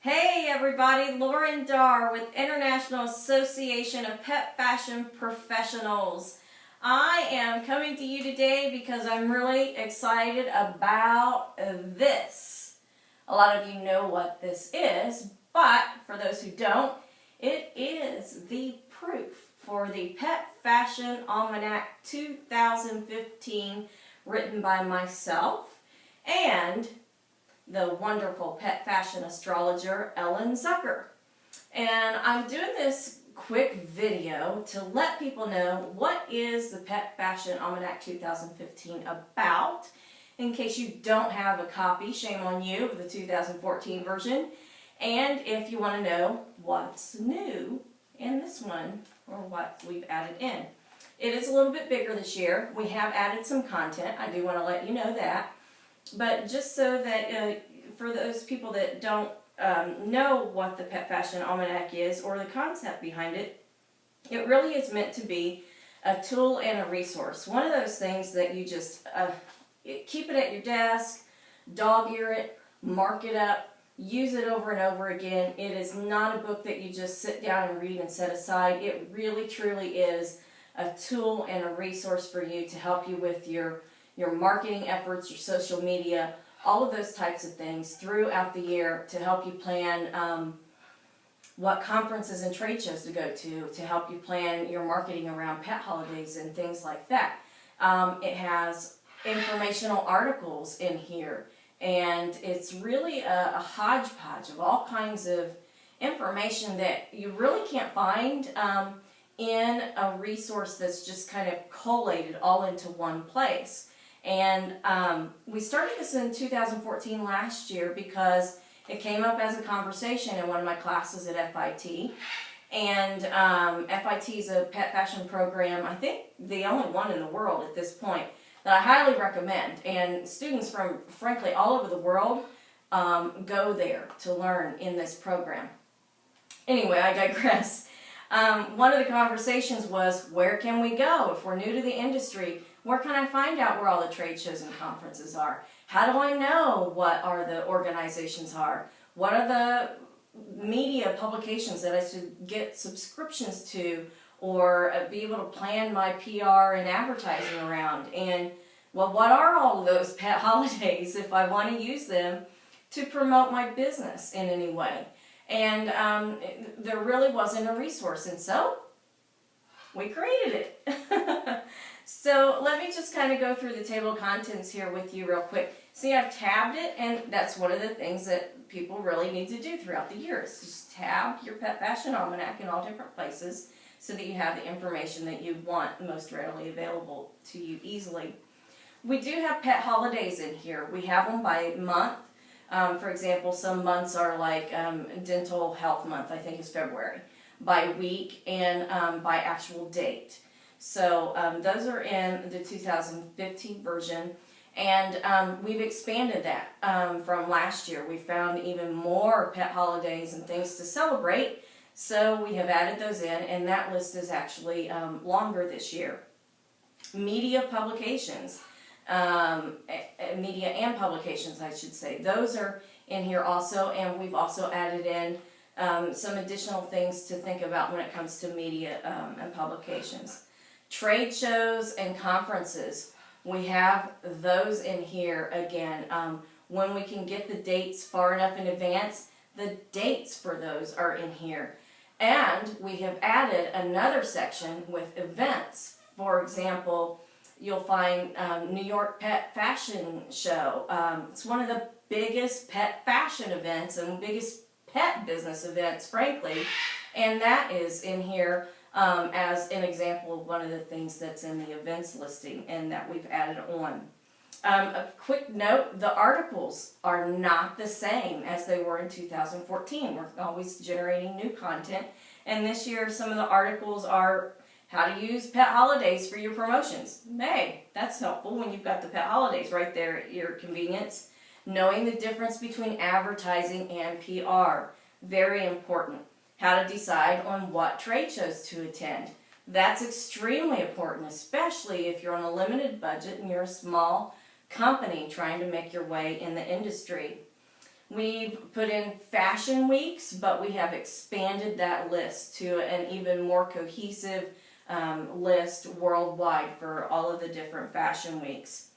Hey everybody, Laurren Darr with International Association of Pet Fashion Professionals. I am coming to you today because I'm really excited about this. A lot of you know what this is, but for those who don't, it is the proof for the Pet Fashion Almanac 2015 written by myself and the wonderful pet fashion astrologer Ellen Zucker. And I'm doing this quick video to let people know what is the Pet Fashion Almanac 2015 about. In case you don't have a copy, shame on you, of the 2014 version. And if you want to know what's new in this one or what we've added in. It is a little bit bigger this year. We have added some content. I do want to let you know that. But just so that for those people that don't know what the Pet Fashion Almanac is or the concept behind it, it really is meant to be a tool and a resource. One of those things that you just keep it at your desk, dog-ear it, mark it up, use it over and over again. It is not a book that you just sit down and read and set aside. It really truly is a tool and a resource for you to help you with your marketing efforts, your social media, all of those types of things throughout the year to help you plan what conferences and trade shows to go to help you plan your marketing around pet holidays and things like that. It has informational articles in here, and it's really a hodgepodge of all kinds of information that you really can't find in a resource that's just kind of collated all into one place. And we started this in 2014 last year because it came up as a conversation in one of my classes at FIT. And FIT is a pet fashion program, I think the only one in the world at this point, that I highly recommend. And students from, frankly, all over the world go there to learn in this program. Anyway, I digress. One of the conversations was, where can we go if we're new to the industry? Where can I find out where all the trade shows and conferences are? How do I know what are the organizations are? What are the media publications that I should get subscriptions to or be able to plan my PR and advertising around? And, well, what are all of those pet holidays if I want to use them to promote my business in any way? And there really wasn't a resource, and so we created it. So let me just kind of go through the table of contents here with you real quick. See, I've tabbed it, and that's one of the things that people really need to do throughout the year is just tab your Pet Fashion Almanac in all different places so that you have the information that you want most readily available to you easily. We do have pet holidays in here. We have them by month. For example, some months are like Dental Health Month, I think is February, by week and by actual date. So those are in the 2015 version, and we've expanded that from last year. We found even more pet holidays and things to celebrate, so we have added those in, and that list is actually longer this year. Media publications. Media and publications, I should say. Those are in here also, and we've also added in some additional things to think about when it comes to media and publications. Trade shows and conferences, we have those in here again. When we can get the dates far enough in advance, the dates for those are in here. And we have added another section with events. For example, you'll find New York Pet Fashion Show. It's one of the biggest pet fashion events and biggest pet business events, frankly. And that is in here as an example of one of the things that's in the events listing and that we've added on. A quick note, the articles are not the same as they were in 2014. We're always generating new content. And this year, some of the articles are how to use pet holidays for your promotions. Hey, that's helpful when you've got the pet holidays right there at your convenience. Knowing the difference between advertising and PR. Very important. How to decide on what trade shows to attend. That's extremely important, especially if you're on a limited budget and you're a small company trying to make your way in the industry. We've put in fashion weeks, but we have expanded that list to an even more cohesive list worldwide for all of the different fashion weeks.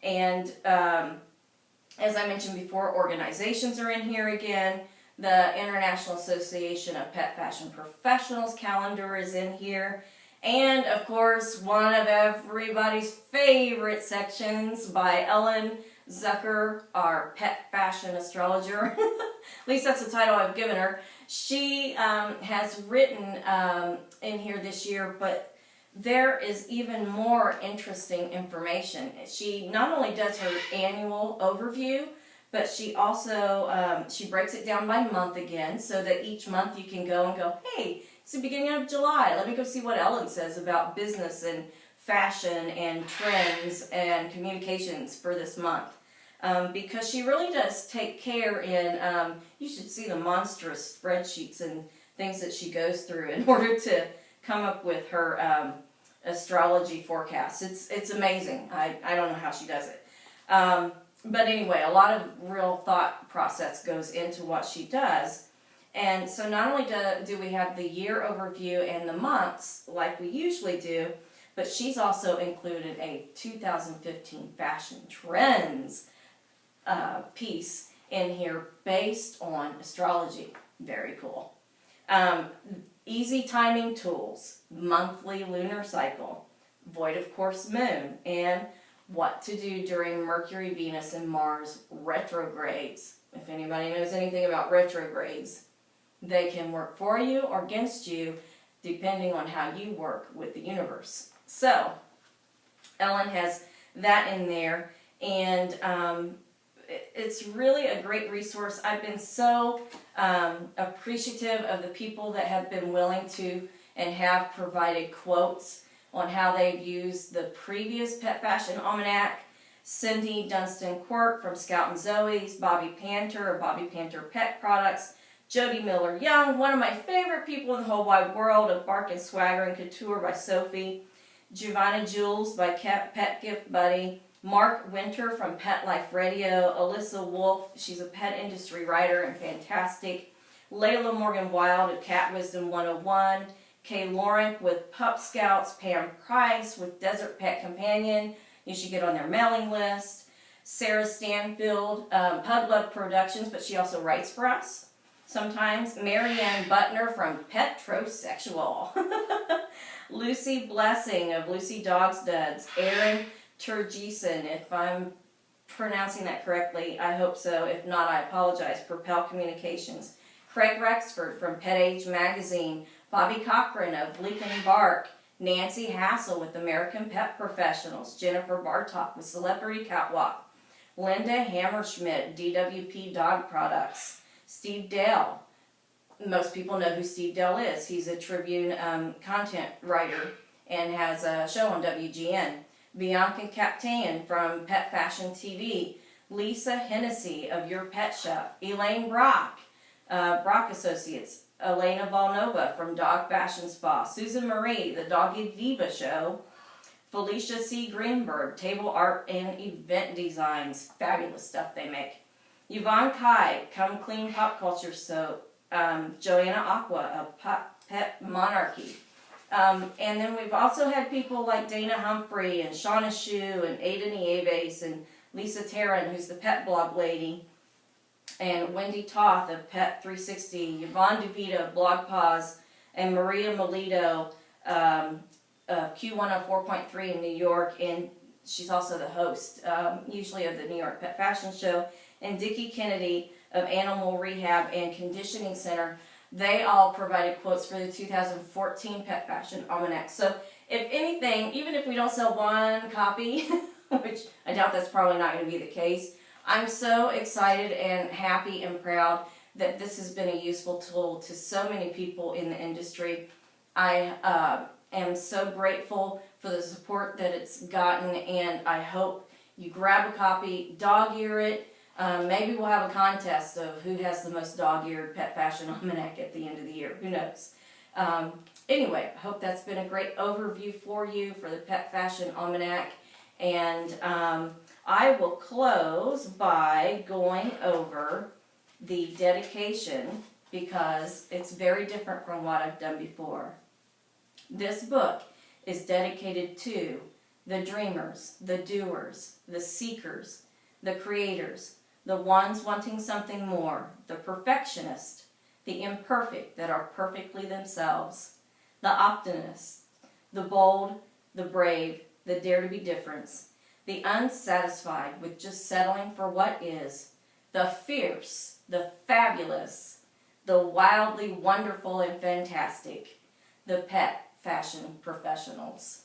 And as I mentioned before, organizations are in here again. The International Association of Pet Fashion Professionals calendar is in here. And of course, one of everybody's favorite sections by Ellen Zucker, our pet fashion astrologer. At least that's the title I've given her. She has written in here this year, but there is even more interesting information. She not only does her annual overview, but she also she breaks it down by month again, so that each month you can go and go, hey, it's the beginning of July. Let me go see what Ellen says about business and fashion and trends and communications for this month. Because she really does take care in, you should see the monstrous spreadsheets and things that she goes through in order to come up with her astrology forecasts. It's amazing. I don't know how she does it. But anyway, a lot of real thought process goes into what she does. And so not only do we have the year overview and the months like we usually do, but she's also included a 2015 fashion trends piece in here based on astrology. Very cool. Easy timing tools, monthly lunar cycle, void of course moon, and what to do during Mercury, Venus, and Mars retrogrades. If anybody knows anything about retrogrades, they can work for you or against you depending on how you work with the universe. So, Ellen has that in there, and it's really a great resource. I've been so appreciative of the people that have been willing to and have provided quotes on how they've used the previous Pet Fashion Almanac. Cindy Dunstan-Quirk from Scout and Zoe's, Bobby Panter of Bobby Panter Pet Products, Jody Miller-Young, one of my favorite people in the whole wide world, of Bark and Swagger and Couture by Sophie, Giovanna Jules by Pet Gift Buddy, Mark Winter from Pet Life Radio, Alyssa Wolf, she's a pet industry writer and fantastic, Layla Morgan-Wild of Cat Wisdom 101, Kay Lawrence with Pup Scouts, Pam Price with Desert Pet Companion, you should get on their mailing list, Sarah Stanfield, Pug Love Productions, but she also writes for us sometimes, Marianne Butner from Petrosexual, Lucy Blessing of Lucy Dog's Duds, Erin Turgesen, if I'm pronouncing that correctly, I hope so. If not, I apologize. Propel Communications, Craig Rexford from Pet Age Magazine, Bobby Cochran of Leap and Bark, Nancy Hassel with American Pet Professionals, Jennifer Bartok with Celebrity Catwalk, Linda Hammerschmidt, DWP Dog Products, Steve Dale. Most people know who Steve Dale is. He's a Tribune content writer and has a show on WGN. Bianca Captain from Pet Fashion TV, Lisa Hennessy of Your Pet Shop, Elaine Brock, Brock Associates, Elena Volnova from Dog Fashion Spa, Susan Marie, The Doggy Diva Show, Felicia C. Greenberg, Table Art and Event Designs, fabulous stuff they make, Yvonne Kai, Come Clean Pop Culture Soap, Joanna Aqua of Pet Monarchy. And then we've also had people like Dana Humphrey and Shauna Shu and Ada Nieves and Lisa Tarrant, who's the pet blog lady, and Wendy Toth of Pet 360, Yvonne DeVita of Blog Pause, and Maria Melito of Q104.3 in New York, and she's also the host, usually of the New York Pet Fashion Show, and Dickie Kennedy of Animal Rehab and Conditioning Center. They all provided quotes for the 2014 Pet Fashion Almanac. So if anything, even if we don't sell one copy, which I doubt that's probably not going to be the case, I'm so excited and happy and proud that this has been a useful tool to so many people in the industry. I am so grateful for the support that it's gotten, and I hope you grab a copy, dog-ear it. Maybe we'll have a contest of who has the most dog-eared Pet Fashion Almanac at the end of the year. Who knows? Anyway, I hope that's been a great overview for you for the Pet Fashion Almanac. And I will close by going over the dedication because it's very different from what I've done before. This book is dedicated to the dreamers, the doers, the seekers, the creators, the ones wanting something more, the perfectionists, the imperfect that are perfectly themselves, the optimists, the bold, the brave, the dare to be different, the unsatisfied with just settling for what is, the fierce, the fabulous, the wildly wonderful and fantastic, the pet fashion professionals.